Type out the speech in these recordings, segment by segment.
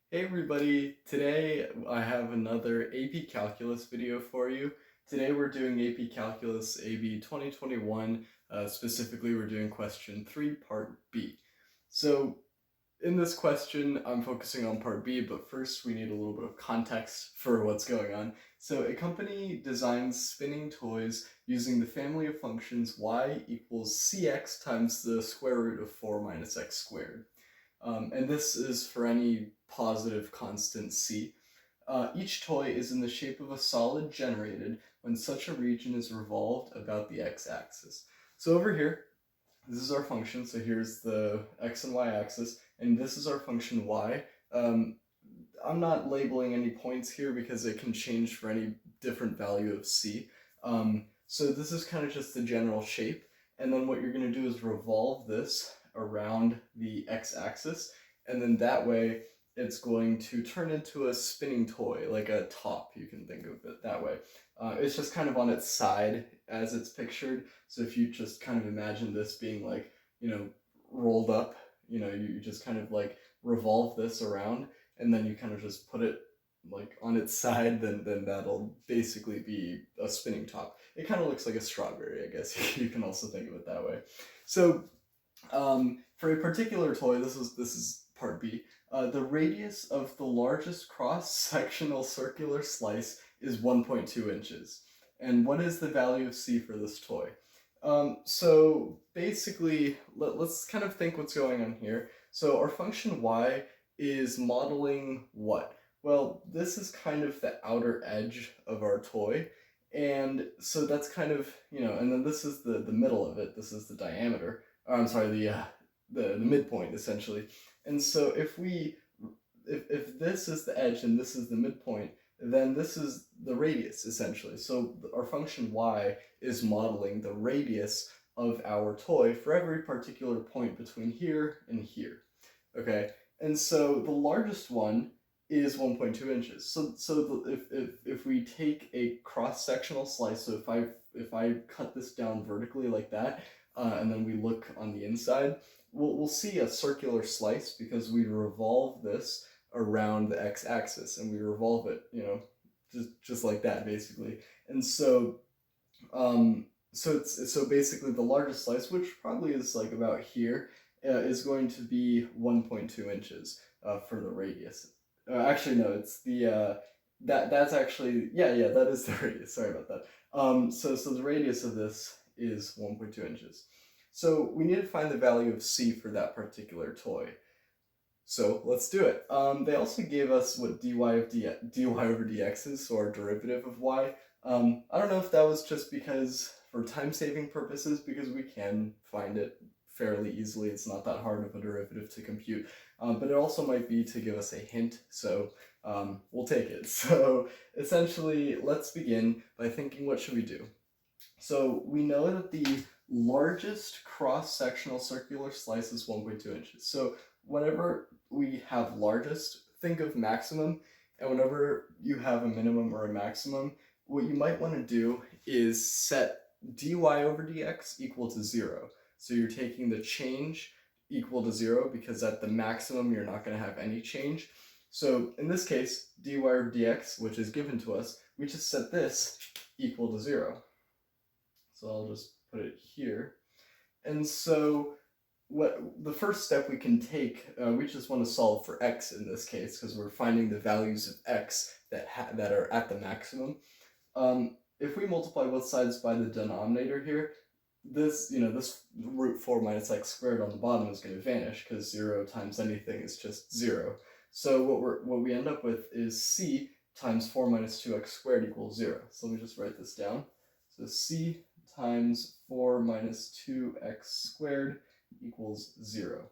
Hey everybody, today I have another AP Calculus video for you. Today we're doing AP Calculus AB 2021, specifically we're doing question 3 part B. So in this question I'm focusing on part B, but first we need a little bit of context for what's going on. So a company designs spinning toys using the family of functions y equals cx times the square root of 4 minus x squared. And this is for any positive constant c. Each toy is in the shape of a solid generated when such a region is revolved about the x-axis. So over here, this is our function. So here's the x and y axis, and this is our function y. I'm not labeling any points here because it can change for any different value of c. So this is kind of just the general shape, and then what you're going to do is revolve this around the x-axis, and then that way it's going to turn into a spinning toy, like a top, you can think of it that way. It's just kind of on its side as it's pictured, so if you just kind of imagine this being like, rolled up, you just kind of like revolve this around, and then you kind of just put it like on its side, then that'll basically be a spinning top. It kind of looks like a strawberry, I guess you can also think of it that way. So for a particular toy, this is part B. The radius of the largest cross-sectional circular slice is 1.2 inches. And what is the value of C for this toy? So basically, let's kind of think what's going on here. So our function y is modeling what? Well, this is kind of the outer edge of our toy. And so that's kind of, and then this is the middle of it. This is the diameter. I'm sorry, the midpoint essentially. And so if this is the edge and this is the midpoint, then this is the radius essentially. So our function y is modeling the radius of our toy for every particular point between here and here. Okay, and so the largest one is 1.2 inches. So if we take a cross-sectional slice, so if I cut this down vertically like that, and then we look on the inside, we'll see a circular slice because we revolve this around the x-axis, and we revolve it, just like that basically. And so basically the largest slice, which probably is like about here, is going to be 1.2 inches for the radius. Actually, no, it's that's actually, yeah, that is the radius. Sorry about that. So the radius of this is 1.2 inches. So we need to find the value of c for that particular toy. So let's do it. They also gave us what dy over dx is, so our derivative of y. I don't know if that was just because for time-saving purposes, because we can find it fairly easily. It's not that hard of a derivative to compute. But it also might be to give us a hint, so we'll take it. So essentially, let's begin by thinking, what should we do? So we know that the largest cross-sectional circular slice is 1.2 inches. So whenever we have largest, think of maximum, and whenever you have a minimum or a maximum, what you might want to do is set dy over dx equal to 0. So you're taking the change equal to 0 because at the maximum you're not going to have any change. So in this case, dy over dx, which is given to us, we just set this equal to 0. So I'll just put it here. And so what the first step we can take, we just want to solve for x in this case because we're finding the values of x that are at the maximum. If we multiply both sides by the denominator here, this root 4 minus x squared on the bottom is going to vanish because 0 times anything is just 0. So what we end up with is c times 4 minus 2x squared equals 0. So let me just write this down. So c times 4 minus 2x squared equals 0.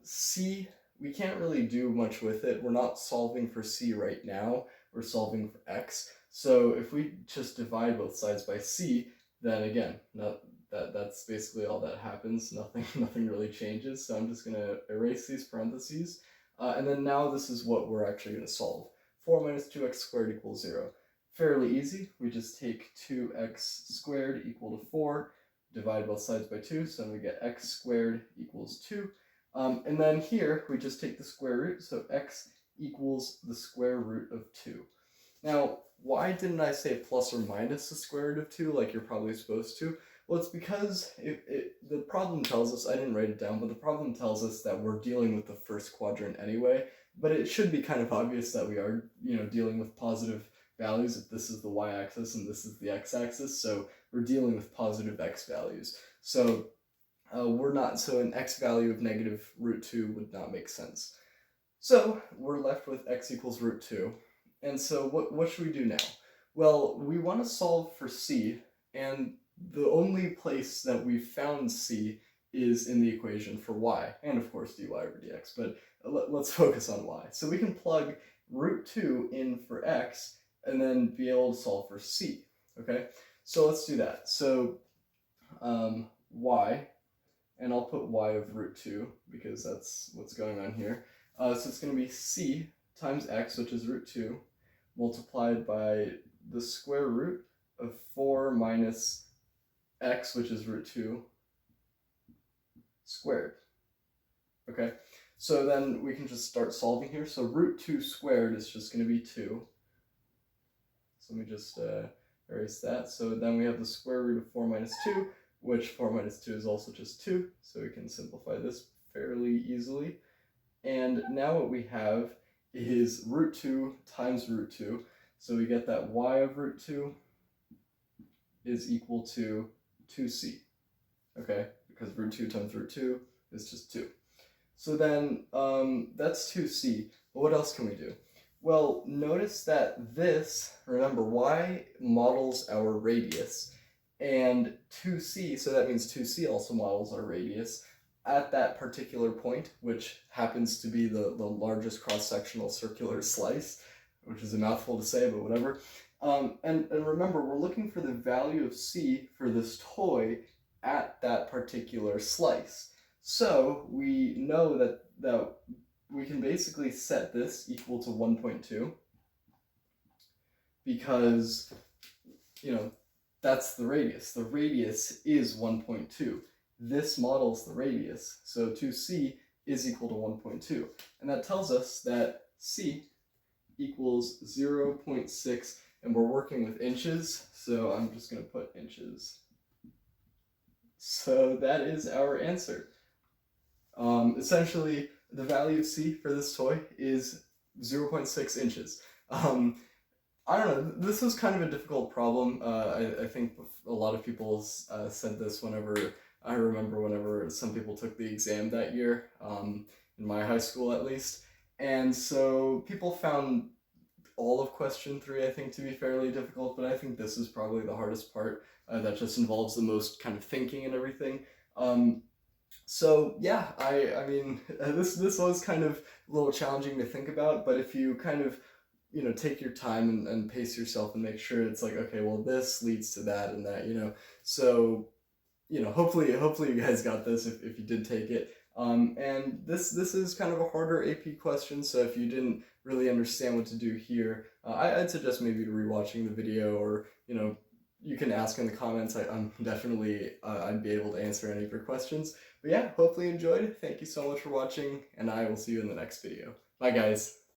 C, we can't really do much with it. We're not solving for c right now. We're solving for x. So if we just divide both sides by c, then again, that's basically all that happens. Nothing really changes. So I'm just going to erase these parentheses. And then now this is what we're actually going to solve. 4 minus 2x squared equals 0. Fairly easy. We just take 2x squared equal to 4, divide both sides by 2, so then we get x squared equals 2. And then here, we just take the square root, so x equals the square root of 2. Now, why didn't I say plus or minus the square root of 2 like you're probably supposed to? Well, it's because the problem tells us, I didn't write it down, but the problem tells us that we're dealing with the first quadrant anyway, but it should be kind of obvious that we are, dealing with positive values if this is the y-axis and this is the x-axis, so we're dealing with positive x values. So an x value of negative root 2 would not make sense. So we're left with x equals root 2. And so what should we do now? Well, we want to solve for c, and the only place that we've found c is in the equation for y, and of course dy over dx, but let's focus on y. So we can plug root 2 in for x, and then be able to solve for c, okay? So let's do that. So y, and I'll put y of root 2, because that's what's going on here. So it's going to be c times x, which is root 2, multiplied by the square root of 4 minus x, which is root 2, squared. Okay, so then we can just start solving here. So root 2 squared is just going to be 2. So let me just erase that. So then we have the square root of 4 minus 2, which 4 minus 2 is also just 2. So we can simplify this fairly easily. And now what we have is root 2 times root 2. So we get that y of root 2 is equal to 2c. Okay, because root 2 times root 2 is just 2. So then that's 2c. But what else can we do? Well, notice that this, remember, y models our radius, and 2c, so that means 2c also models our radius at that particular point, which happens to be the largest cross-sectional circular slice, which is a mouthful to say, but whatever. And remember, we're looking for the value of c for this toy at that particular slice. So we know that we can basically set this equal to 1.2 because, that's the radius. The radius is 1.2. This models the radius, so 2c is equal to 1.2. And that tells us that c equals 0.6, and we're working with inches, so I'm just going to put inches. So that is our answer. Essentially, the value of c for this toy is 0.6 inches. I don't know, this was kind of a difficult problem. I think a lot of people said this whenever some people took the exam that year, in my high school at least. And so people found all of question 3, I think, to be fairly difficult, but I think this is probably the hardest part, that just involves the most kind of thinking and everything. So yeah, I mean, this was kind of a little challenging to think about, but if you kind of, take your time and pace yourself and make sure it's like, okay, well, this leads to that and that, so, hopefully you guys got this if you did take it. And this is kind of a harder AP question, so if you didn't really understand what to do here, I'd suggest maybe rewatching the video, or, you can ask in the comments. I'm definitely, I'd be able to answer any of your questions. But yeah, hopefully you enjoyed. Thank you so much for watching, and I will see you in the next video. Bye, guys.